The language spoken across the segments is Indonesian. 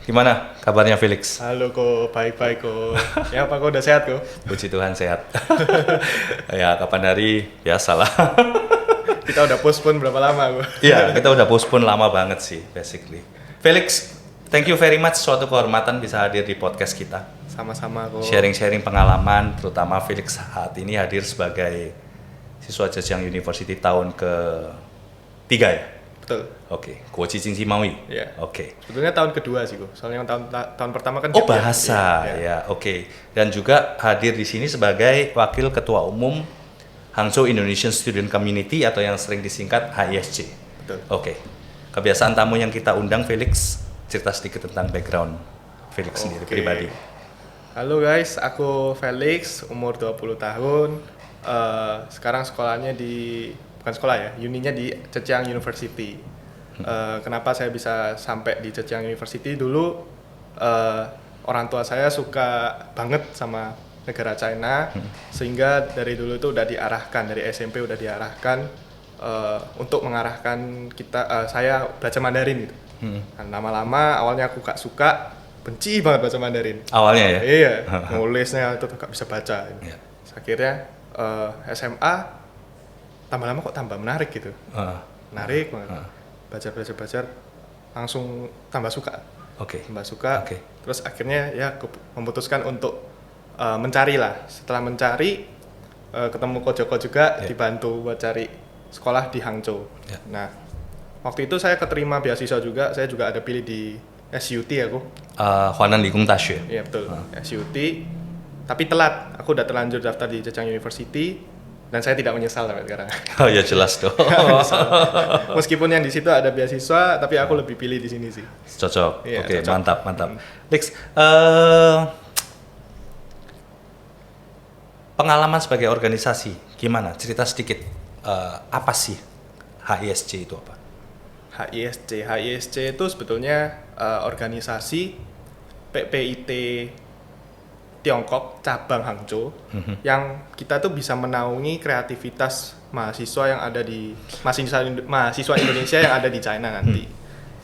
Gimana kabarnya Felix? Halo kok, baik-baik kok. Ya apa kok udah sehat kok? Puji Tuhan sehat. Ya kapan hari biasalah. Kita udah postpone berapa lama kok? Iya, kita udah postpone lama banget sih basically. Felix, thank you very much, suatu kehormatan bisa hadir di podcast kita. Sama-sama kok. Sharing-sharing pengalaman, terutama Felix saat ini hadir sebagai siswa Zhejiang University tahun ke-3 ya? Betul. Oke, Guoji Jingxi Maui. Iya. Oke. Sebetulnya tahun kedua sih kok. Soalnya yang tahun pertama kan Oh, gap year. bahasa. Iya. Ya, oke. Dan juga hadir di sini sebagai wakil ketua umum Hangzhou Indonesian Student Community atau yang sering disingkat HISC. Betul. Oke. Kebiasaan tamu yang kita undang Felix, cerita sedikit tentang background Felix sendiri pribadi. Halo guys, aku Felix, umur 20 tahun. Sekarang sekolahnya bukan sekolah ya, uninya di Zhejiang University. Kenapa saya bisa sampai di Zhejiang University dulu? Orang tua saya suka banget sama negara China, sehingga dari dulu itu udah diarahkan, dari SMP udah diarahkan untuk mengarahkan saya belajar Mandarin gitu. Nah, lama-lama awalnya aku gak suka, benci banget baca Mandarin. Awalnya ya? Iya, nulisnya itu gak bisa baca. Iya. Akhirnya SMA tambah lama kok tambah menarik gitu. Menarik banget. Belajar langsung tambah suka. Oke. Tambah suka. Oke. Terus akhirnya ya aku memutuskan untuk mencari lah. Setelah mencari ketemu Kojoko juga, dibantu buat cari sekolah di Hangzhou. Yeah. Nah, waktu itu saya keterima beasiswa juga. Saya juga ada pilih di SUT aku. Huanan Ligung Daxue. Iya betul, SUT. Tapi telat. Aku udah terlanjur daftar di Zhejiang University. Dan saya tidak menyesal sampai sekarang. Oh ya jelas dong. Meskipun yang di situ ada beasiswa, tapi aku lebih pilih di sini sih. Cocok. Iya, Oke, cocok. mantap. Lex, pengalaman sebagai organisasi gimana? Cerita sedikit. Apa sih HISC itu apa? HISC itu sebetulnya organisasi PPIT Tiongkok cabang Hangzhou yang kita tuh bisa menaungi kreativitas mahasiswa yang ada di mahasiswa Indonesia yang ada di China nanti.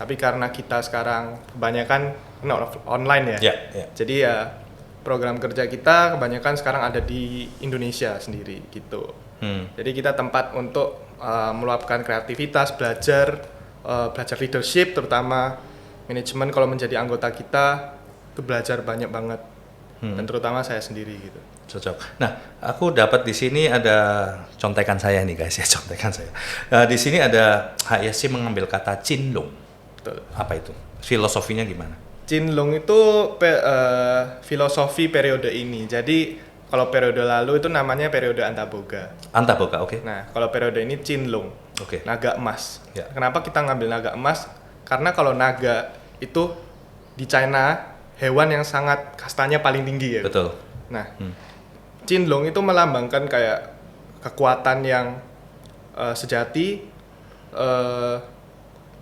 Tapi karena kita sekarang kebanyakan online ya. Yeah. Jadi ya program kerja kita kebanyakan sekarang ada di Indonesia sendiri gitu. Jadi kita tempat untuk meluapkan kreativitas, belajar leadership, terutama manajemen. Kalau menjadi anggota kita itu belajar banyak banget. Dan terutama saya sendiri gitu. Cocok. Nah, aku dapat di sini ada contekan saya nih guys ya, contekan saya. Di sini ada HISC mengambil kata Qinlong. Betul. Apa itu? Filosofinya gimana? Qinlong itu filosofi periode ini. Jadi kalau periode lalu itu namanya periode Antaboga. Antaboga, oke. Nah, kalau periode ini Qinlong. Oke. Naga emas. Ya. Kenapa kita ngambil naga emas? Karena kalau naga itu di China hewan yang sangat kastanya paling tinggi ya. Betul. Nah, Qinlong itu melambangkan kayak kekuatan yang sejati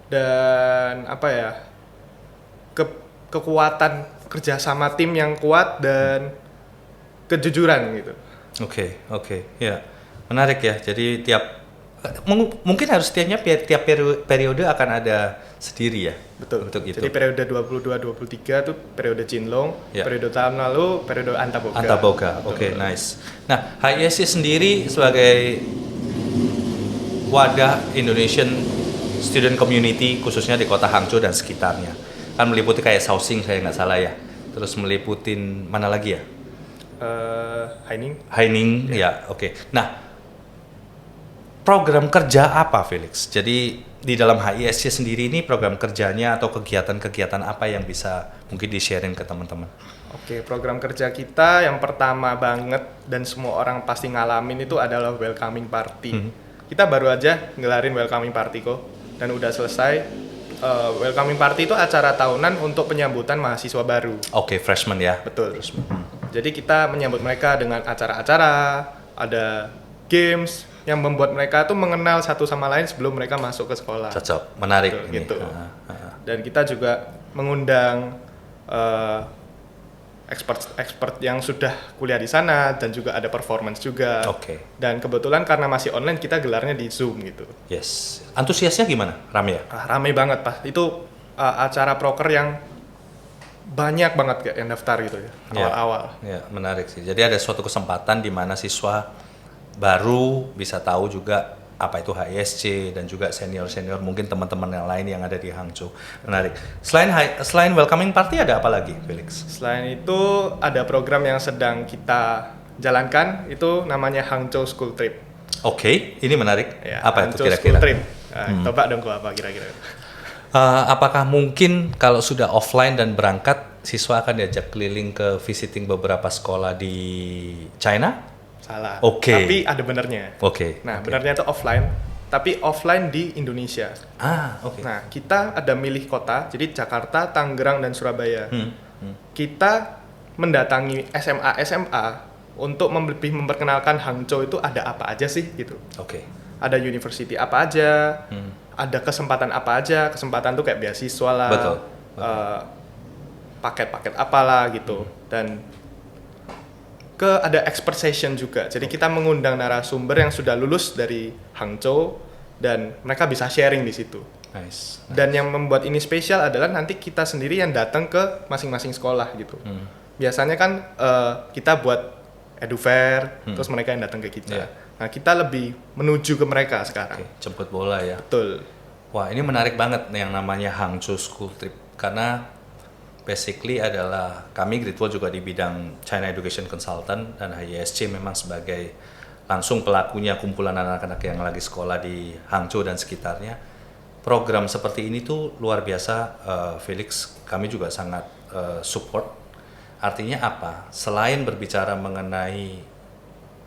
dan apa ya, kekuatan kerjasama tim yang kuat dan kejujuran gitu. Oke. Ya, menarik ya. Jadi mungkin harus tiap periode akan ada sendiri ya. Betul. Untuk itu. Jadi periode 22-23 itu periode Qinlong, Ya. periode tahun lalu periode Antaboga. Antaboga. Oke, nice. Nah, HISC sendiri sebagai wadah Indonesian Student Community khususnya di kota Hangzhou dan sekitarnya. Kan meliputi kayak Shaoxing saya nggak salah ya. Terus meliputin mana lagi ya? Haining. Haining, ya, oke. Nah, program kerja apa Felix? Jadi di dalam HISC sendiri ini program kerjanya atau kegiatan-kegiatan apa yang bisa mungkin di-sharing ke teman-teman? Oke, program kerja kita yang pertama banget dan semua orang pasti ngalamin itu adalah welcoming party. Kita baru aja ngelarin welcoming party kok dan udah selesai. Welcoming party itu acara tahunan untuk penyambutan mahasiswa baru. Oke, freshman ya. Betul. Jadi kita menyambut mereka dengan acara-acara, ada games yang membuat mereka tuh mengenal satu sama lain sebelum mereka masuk ke sekolah. Cocok, menarik Betul, ini. gitu. Dan kita juga mengundang expert yang sudah kuliah di sana dan juga ada performance juga. Oke. Dan kebetulan karena masih online kita gelarnya di Zoom gitu. Yes. Antusiasnya gimana? Rame ya? Ramai banget Pak. Itu acara proker yang banyak banget kayak yang daftar gitu ya awal-awal. Ya, menarik sih. Jadi ada suatu kesempatan di mana siswa baru bisa tahu juga apa itu HISC dan juga senior-senior mungkin teman-teman yang lain yang ada di Hangzhou. Menarik. Selain welcoming party ada apa lagi, Felix? Selain itu ada program yang sedang kita jalankan, itu namanya Hangzhou School Trip. Oke, ini menarik. Ya, Apa itu Hangzhou kira-kira? School Trip. Tebak dong kok apa kira-kira. Apakah mungkin kalau sudah offline dan berangkat, siswa akan diajak keliling ke visiting beberapa sekolah di China? Salah. Oke. Tapi ada benernya. Oke. Nah, oke. benernya itu offline, tapi offline di Indonesia. Oke. Nah, kita ada milih kota, jadi Jakarta, Tangerang, dan Surabaya. Kita mendatangi SMA untuk lebih memperkenalkan Hangzhou itu ada apa aja sih gitu. Oke. Ada university apa aja, ada kesempatan apa aja. Kesempatan tuh kayak beasiswa lah, Betul. paket-paket apalah gitu. Dan ada expert session juga. Jadi kita mengundang narasumber yang sudah lulus dari Hangzhou dan mereka bisa sharing di situ. Nice. Dan yang membuat ini spesial adalah nanti kita sendiri yang datang ke masing-masing sekolah gitu. Biasanya kan kita buat edufair, terus mereka yang datang ke kita. Yeah. Nah, kita lebih menuju ke mereka sekarang. Oke, jemput bola ya. Betul. Wah, ini menarik banget yang namanya Hangzhou School Trip karena basically adalah kami Great Wall juga di bidang China Education Consultant dan HISC memang sebagai langsung pelakunya kumpulan anak-anak yang lagi sekolah di Hangzhou dan sekitarnya. Program seperti ini tuh luar biasa, Felix. Kami juga sangat support. Artinya apa? Selain berbicara mengenai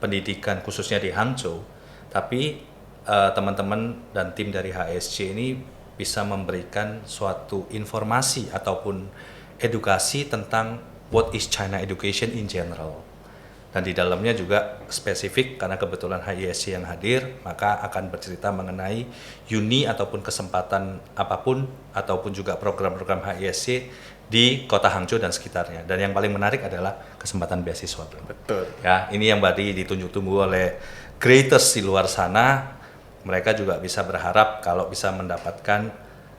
pendidikan khususnya di Hangzhou, tapi teman-teman dan tim dari HSC ini bisa memberikan suatu informasi ataupun edukasi tentang what is China education in general. Dan di dalamnya juga spesifik karena kebetulan HISC yang hadir, maka akan bercerita mengenai uni ataupun kesempatan apapun ataupun juga program-program HISC di kota Hangzhou dan sekitarnya. Dan yang paling menarik adalah kesempatan beasiswa. Betul. Ya, ini yang berarti ditunggu-tunggu oleh creators di luar sana. Mereka juga bisa berharap kalau bisa mendapatkan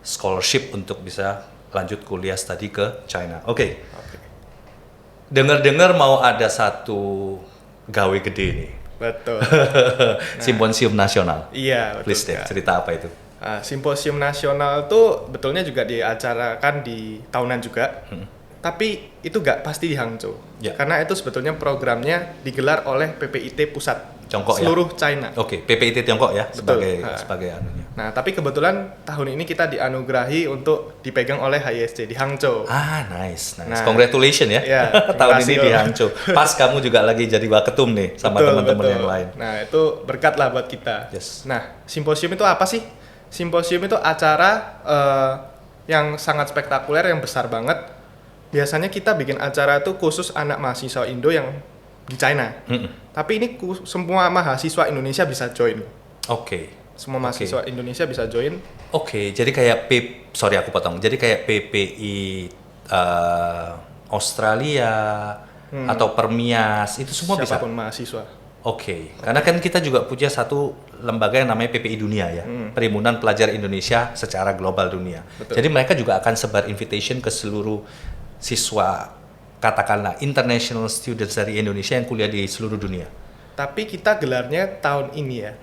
scholarship untuk bisa lanjut kuliah studi ke China. Oke. Dengar-dengar mau ada satu gawe gede nih. Betul. Simposium nasional. Iya, betul. Please deh, cerita apa itu? Simposium nasional itu betulnya juga diacarakan di tahunan juga. Tapi itu nggak pasti di Hangzhou. Ya. Karena itu sebetulnya programnya digelar oleh PPIT Pusat. Tiongkok seluruh ya? China. Oke, PPIT Tiongkok ya Betul. sebagai anunya. Nah, tapi kebetulan tahun ini kita dianugerahi untuk dipegang oleh HISC di Hangzhou. Nice. Nah, Congratulations ya. ya, Tahun terima ini kasih, di Om. Hangzhou. Pas kamu juga lagi jadi waketum nih sama teman-teman yang lain. Nah, itu berkat lah buat kita. Yes. Nah, simposium itu apa sih? Simposium itu acara yang sangat spektakuler, yang besar banget. Biasanya kita bikin acara itu khusus anak mahasiswa Indo yang di China. Tapi ini semua mahasiswa Indonesia bisa join. Oke. Semua mahasiswa Indonesia bisa join. Oke, jadi kayak sorry aku potong. Jadi kayak PPI Australia atau Permias itu semua bisa. Siapapun mahasiswa. Oke, karena kan kita juga punya satu lembaga yang namanya PPI Dunia ya, Perhimpunan Pelajar Indonesia secara global dunia. Betul. Jadi mereka juga akan sebar invitation ke seluruh siswa, katakanlah international students dari Indonesia yang kuliah di seluruh dunia. Tapi kita gelarnya tahun ini ya,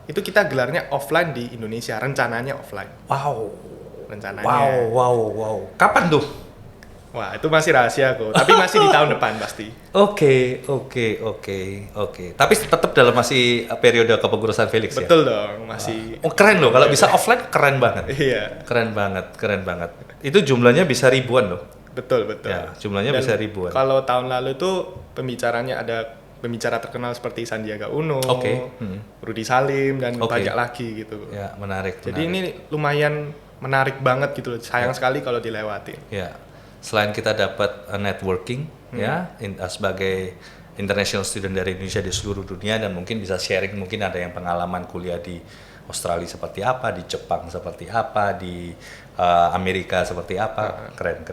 itu kita gelarnya offline di Indonesia, rencananya offline. Wow. Rencananya. Wow. Kapan tuh? Wah, itu masih rahasia kok, tapi masih di tahun depan pasti. Oke. Tapi tetap dalam masih periode kepengurusan Felix ya? Betul dong, masih. Oh, keren loh, kalau bisa offline keren banget. Iya. Keren banget. Itu jumlahnya bisa ribuan loh. Betul. Ya, jumlahnya Dan bisa ribuan. Kalau tahun lalu tuh pembicaranya ada pembicara terkenal seperti Sandiaga Uno, Oke. Rudy Salim, dan Oke. banyak lagi gitu. Ya, menarik. Jadi ini lumayan menarik banget gitu loh. Sayang sekali kalau dilewatin. Ya, selain kita dapat networking ya sebagai international student dari Indonesia di seluruh dunia dan mungkin bisa sharing, mungkin ada yang pengalaman kuliah di Australia seperti apa, di Jepang seperti apa, di Amerika seperti apa. Keren.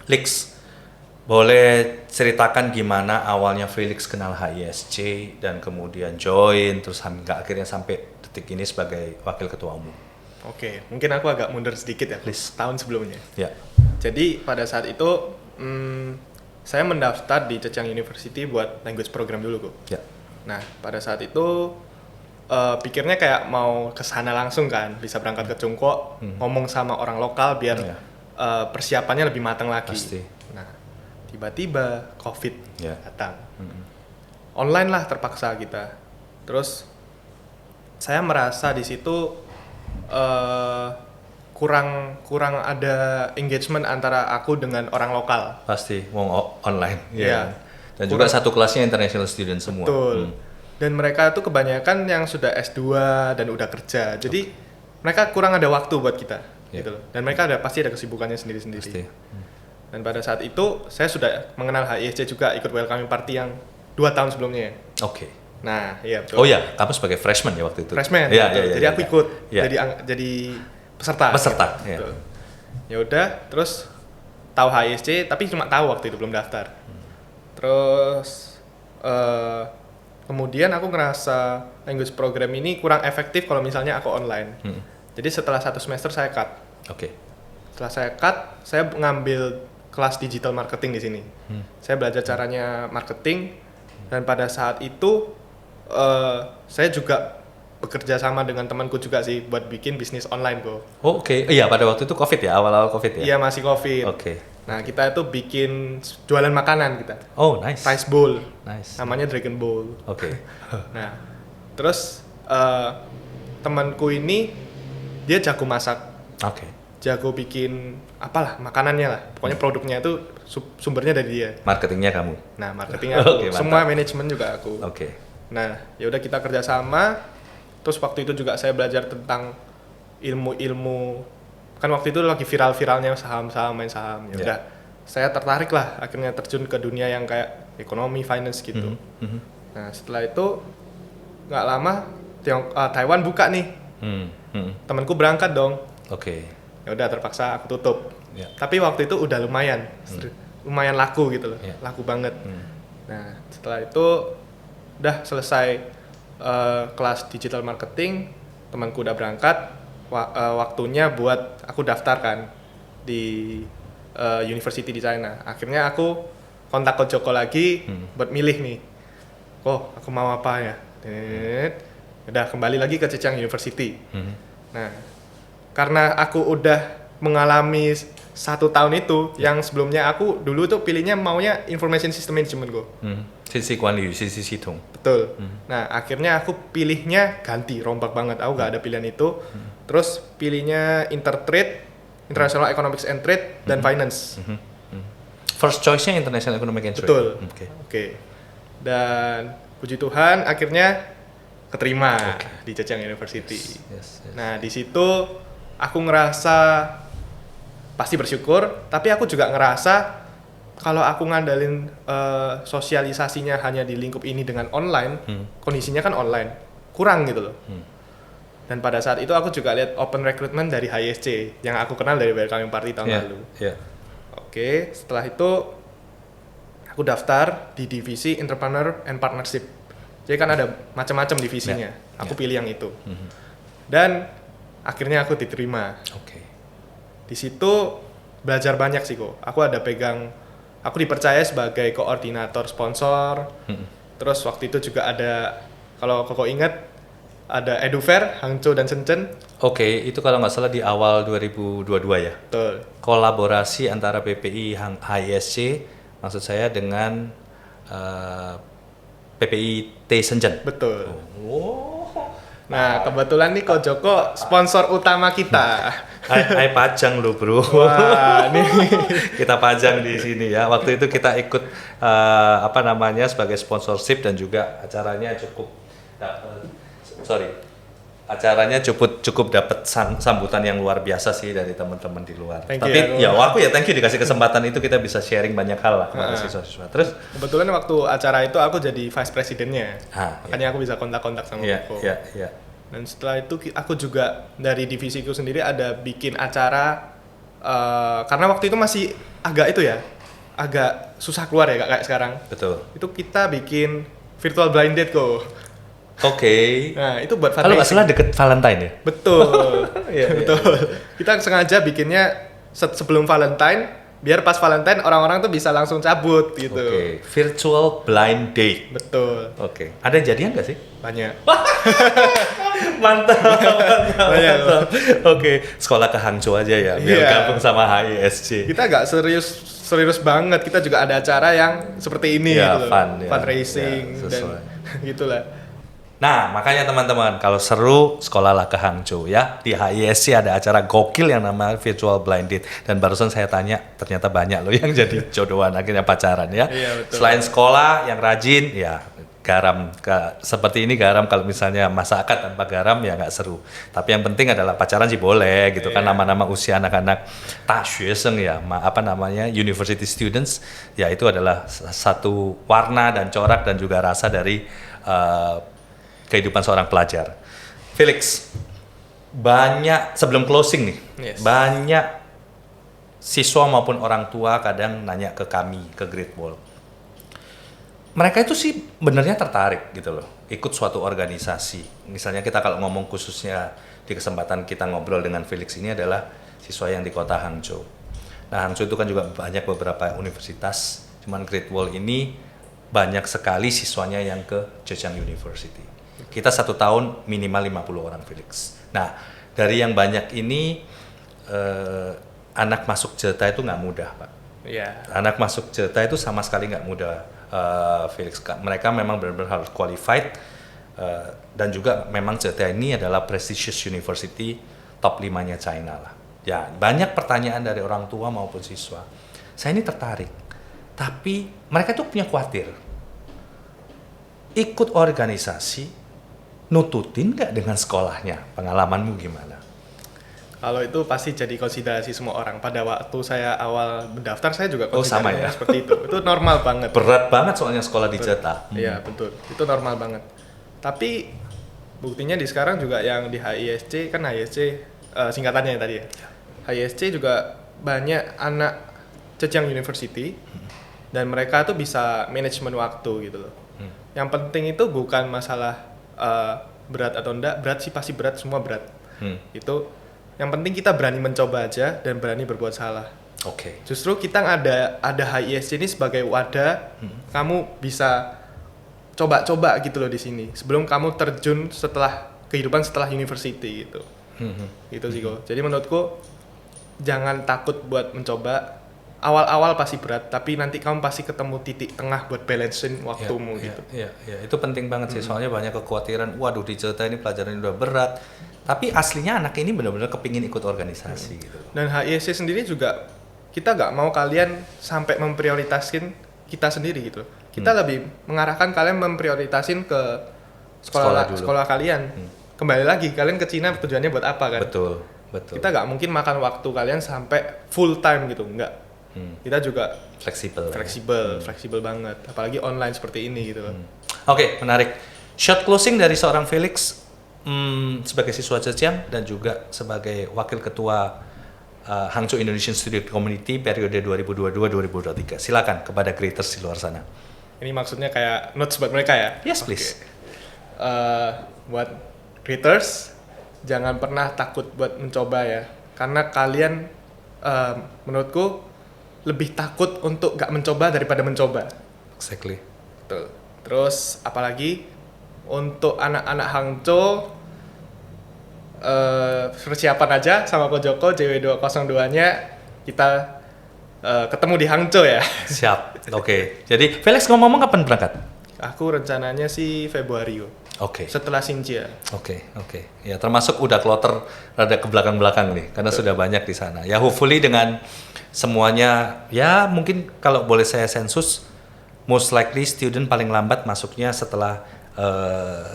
Lex, boleh ceritakan gimana awalnya Felix kenal HISC dan kemudian join terus hingga akhirnya sampai detik ini sebagai wakil ketua umum. Oke, mungkin aku agak mundur sedikit ya, Please. tahun sebelumnya. Ya. Jadi pada saat itu saya mendaftar di Zhejiang University buat language program dulu kok. Ya. Nah pada saat itu pikirnya kayak mau ke sana langsung kan, bisa berangkat ke Chungkok, ngomong sama orang lokal biar Ya. persiapannya lebih matang lagi. Pasti. Nah tiba-tiba COVID Ya. datang, online lah terpaksa kita. Terus saya merasa di situ kurang ada engagement antara aku dengan orang lokal. Pasti mau online. Iya. Dan juga satu kelasnya international student semua. Betul. Dan mereka tuh kebanyakan yang sudah S2 dan udah kerja. Jadi mereka kurang ada waktu buat kita gitu loh. Dan mereka pasti ada kesibukannya sendiri-sendiri. Pasti. Dan pada saat itu saya sudah mengenal HISC juga, ikut welcoming party yang 2 tahun sebelumnya. Oke. Nah, iya betul. Oh ya, kamu sebagai freshman ya waktu itu. Freshman. Iya, betul. iya, Jadi iya, aku iya. ikut Iya. jadi peserta. Peserta, gitu. iya. Betul. Ya udah, terus tahu HISC tapi cuma tahu waktu itu belum daftar. Terus kemudian aku ngerasa language program ini kurang efektif kalau misalnya aku online. Jadi setelah 1 semester saya cut. Oke. Setelah saya cut, saya ngambil kelas digital marketing di sini. Saya belajar caranya marketing dan pada saat itu saya juga bekerja sama dengan temanku juga sih buat bikin bisnis online kok. Oh, oke. Iya, pada waktu itu COVID ya, awal-awal COVID ya. Iya masih COVID. Oke. Nah kita itu bikin jualan makanan kita, Oh, nice. rice bowl, Nice. namanya Dragon Bowl. Oke. Nah terus temanku ini dia jago masak, Oke. jago bikin apalah makanannya lah, pokoknya produknya itu sumbernya dari dia. Marketingnya kamu. Nah marketingnya aku, Oke, mantap. semua manajemen juga aku. Oke. Nah ya udah kita kerjasama. Terus waktu itu juga saya belajar tentang ilmu-ilmu, kan waktu itu lagi viral-viralnya saham-saham, main saham. Ya Ya. udah saya tertarik lah akhirnya terjun ke dunia yang kayak ekonomi, finance gitu. Nah setelah itu nggak lama Taiwan buka nih, temanku berangkat dong. Oke. Ya udah terpaksa aku tutup. Ya. Tapi waktu itu udah lumayan laku gitu loh, Ya. laku banget. Nah setelah itu udah selesai kelas digital marketing, temanku udah berangkat, waktunya buat aku daftarkan di university di China. Akhirnya aku kontak ke Joko lagi buat milih nih, aku mau apa ya. Udah kembali lagi ke Zhejiang University. Nah karena aku udah mengalami 1 tahun itu, yang sebelumnya aku dulu tuh pilihnya maunya information system management kok. Sisi Kuan Liu, sisi Situng. Betul. Nah akhirnya aku pilihnya ganti, rombak banget. Aku gak ada pilihan itu. Terus pilihnya Intertrade, International Economics and Trade, dan Finance. First choice-nya International Economic and Trade. Betul. Oke. Dan puji Tuhan akhirnya keterima di Zhejiang University. Yes. Nah di situ aku ngerasa pasti bersyukur, tapi aku juga ngerasa kalau aku ngandalin sosialisasinya hanya di lingkup ini dengan online, kondisinya kan online, kurang gitu loh. Dan pada saat itu aku juga lihat open recruitment dari HISC yang aku kenal dari welcoming party tahun lalu. Iya. Oke, setelah itu aku daftar di divisi entrepreneur and partnership. Jadi kan ada macam-macam divisinya. Aku pilih yang itu. Dan akhirnya aku diterima. Oke. Di situ belajar banyak sih kok. Aku dipercaya sebagai koordinator sponsor. Terus waktu itu juga ada, kalau Koko ingat, ada Edufair, Hangzhou dan Shenzhen. Oke, itu kalau nggak salah di awal 2022 ya. Betul. Kolaborasi antara PPI HISC, maksud saya dengan PPI T Shenzhen. Betul. Oh. Nah, kebetulan nih Ko Joko sponsor utama kita. Hai pajang lo bro. Wah, nih. Kita pajang di sini ya. Waktu itu kita ikut sebagai sponsorship dan juga acaranya cukup dapat sambutan yang luar biasa sih dari teman-teman di luar. Thank Tapi you, thank you dikasih kesempatan itu, kita bisa sharing banyak hal lah kepada siswa-siswa. Terus Kebetulan waktu acara itu aku jadi vice presidennya. Ah, Makanya aku bisa kontak-kontak sama Koko. iya. Dan setelah itu aku juga dari divisiku sendiri ada bikin acara karena waktu itu masih agak susah keluar ya kayak sekarang. Betul. Itu kita bikin virtual blind date kok. Oke. Nah, itu buat Kalau nggak fundraising. salah deket Valentine ya? Betul. Iya, Betul. Kita sengaja bikinnya sebelum Valentine, biar pas Valentine orang-orang tuh bisa langsung cabut gitu. Oke, virtual blind date. Betul. Oke, ada yang jadian nggak sih? Banyak. Mantap, Banyak. mantap. Oke, sekolah ke Hangzhou aja ya, biar Iya. gabung sama HISC. Kita nggak serius banget. Kita juga ada acara yang seperti ini Ya, gitu. fun, ya. Fundraising Ya, dan sesuai. gitulah. Nah, makanya teman-teman, kalau seru, sekolahlah ke Hangzhou ya. Di HISC ada acara gokil yang namanya Virtual Blind Date. Dan barusan saya tanya, ternyata banyak loh yang jadi jodohan, akhirnya pacaran ya. Iya, betul. Selain sekolah, yang rajin, ya garam. Seperti ini garam, kalau misalnya masakan tanpa garam ya nggak seru. Tapi yang penting adalah pacaran sih boleh gitu kan, Iya. nama-nama usia anak-anak tasyueseng ya, apa namanya, university students, ya itu adalah satu warna dan corak dan juga rasa dari kehidupan seorang pelajar. Felix, banyak sebelum closing nih, Yes. banyak siswa maupun orang tua kadang nanya ke kami, ke Great Wall. Mereka itu sih benernya tertarik gitu loh, ikut suatu organisasi. Misalnya kita kalau ngomong khususnya di kesempatan kita ngobrol dengan Felix ini adalah siswa yang di kota Hangzhou. Nah, Hangzhou itu kan juga banyak beberapa universitas, cuman Great Wall ini banyak sekali siswanya yang ke Zhejiang University. Kita 1 tahun minimal 50 orang, Felix. Nah, dari yang banyak ini anak masuk JETA itu nggak mudah, Pak. Iya. Anak masuk JETA itu sama sekali nggak mudah, Felix. Mereka memang benar-benar harus qualified, dan juga memang JETA ini adalah prestigious university top 5-nya China lah. Ya, banyak pertanyaan dari orang tua maupun siswa. Saya ini tertarik, tapi mereka tuh punya khawatir. Ikut organisasi, nututin nggak dengan sekolahnya? Pengalamanmu gimana? Kalau itu pasti jadi konsiderasi semua orang. Pada waktu saya awal mendaftar, saya juga Oh, sama konsiderasinya ya? seperti itu. Itu normal banget. Berat banget soalnya sekolah di JETA. Iya, betul. Itu normal banget. Tapi buktinya di sekarang juga yang di HISC, kan HISC singkatannya tadi ya. HISC juga banyak anak Zhejiang University dan mereka tuh bisa manajemen waktu gitu loh. Yang penting itu bukan masalah berat atau enggak, berat sih pasti berat, semua berat. Itu yang penting kita berani mencoba aja dan berani berbuat salah. Oke. Justru kita ada HISC ini sebagai wadah, kamu bisa coba-coba gitu loh di sini. Sebelum kamu terjun setelah kehidupan setelah university gitu. Gitu sih kok. Jadi menurutku jangan takut buat mencoba. Awal-awal pasti berat, tapi nanti kamu pasti ketemu titik tengah buat balancing waktumu gitu. Iya, itu penting banget sih. Soalnya banyak kekhawatiran, waduh di JETA ini pelajaran udah berat. Tapi aslinya anak ini benar-benar kepingin ikut organisasi gitu. Dan HISC sendiri juga kita nggak mau kalian sampai memprioritaskan kita sendiri gitu. Kita lebih mengarahkan kalian memprioritasin ke Sekolah dulu. sekolah kalian. Kembali lagi kalian ke Cina tujuannya buat apa kan? Betul. Kita nggak mungkin makan waktu kalian sampai full time gitu, nggak. Kita juga Fleksibel. fleksibel banget. Apalagi online seperti ini gitu loh. Oke, menarik. Short closing dari seorang Felix sebagai siswa Zhejiang dan juga sebagai wakil ketua Hangzhou Indonesian Student Community periode 2022-2023. Silakan kepada creators di luar sana. Ini maksudnya kayak notes buat mereka ya? Yes, please. Buat creators, jangan pernah takut buat mencoba ya. Karena kalian menurutku lebih takut untuk gak mencoba daripada mencoba. Exactly. Betul. Terus apalagi untuk anak-anak Hangzhou, persiapan aja sama Ko Joko JW202-nya kita ketemu di Hangzhou ya. Siap. Oke. Jadi Felix ngomong kapan berangkat? Aku rencananya sih Februari Oke. setelah Xinjia. Oke. Ya termasuk udah kloter rada ke belakang-belakang nih, karena sudah banyak di sana. Ya hopefully dengan semuanya, ya mungkin kalau boleh saya sensus, most likely student paling lambat masuknya setelah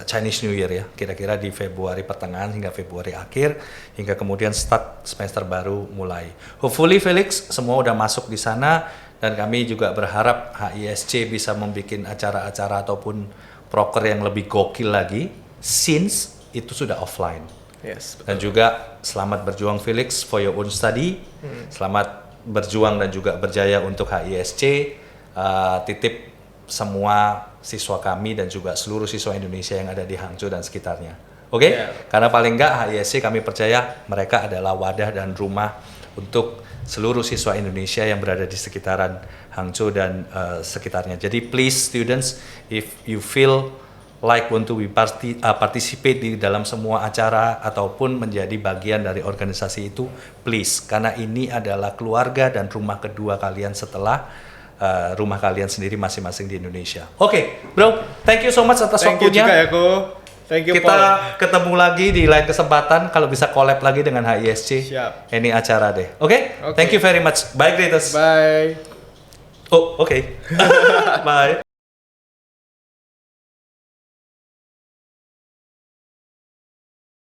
Chinese New Year ya, kira-kira di Februari pertengahan hingga Februari akhir, hingga kemudian start semester baru mulai. Hopefully Felix semua udah masuk di sana, dan kami juga berharap HISC bisa membuat acara-acara ataupun proker yang lebih gokil lagi, since itu sudah offline. Yes. Dan juga selamat berjuang Felix for your own study. Selamat berjuang dan juga berjaya untuk HISC. Titip semua siswa kami dan juga seluruh siswa Indonesia yang ada di Hangzhou dan sekitarnya. Oke? Yeah. Karena paling enggak HISC kami percaya mereka adalah wadah dan rumah untuk seluruh siswa Indonesia yang berada di sekitaran Hangzhou dan sekitarnya. Jadi please students, if you feel like want to participate di dalam semua acara ataupun menjadi bagian dari organisasi itu, please, karena ini adalah keluarga dan rumah kedua kalian setelah rumah kalian sendiri masing-masing di Indonesia. Oke, bro, thank you so much atas Thank you waktunya. juga ya, Ko. Thank you, Kita Paul. ketemu lagi di lain kesempatan kalau bisa collab lagi dengan HISC. Siap. Ini acara deh. Oke? Oke. Thank you very much. Bye, greatest. Bye. Oh, oke. Bye.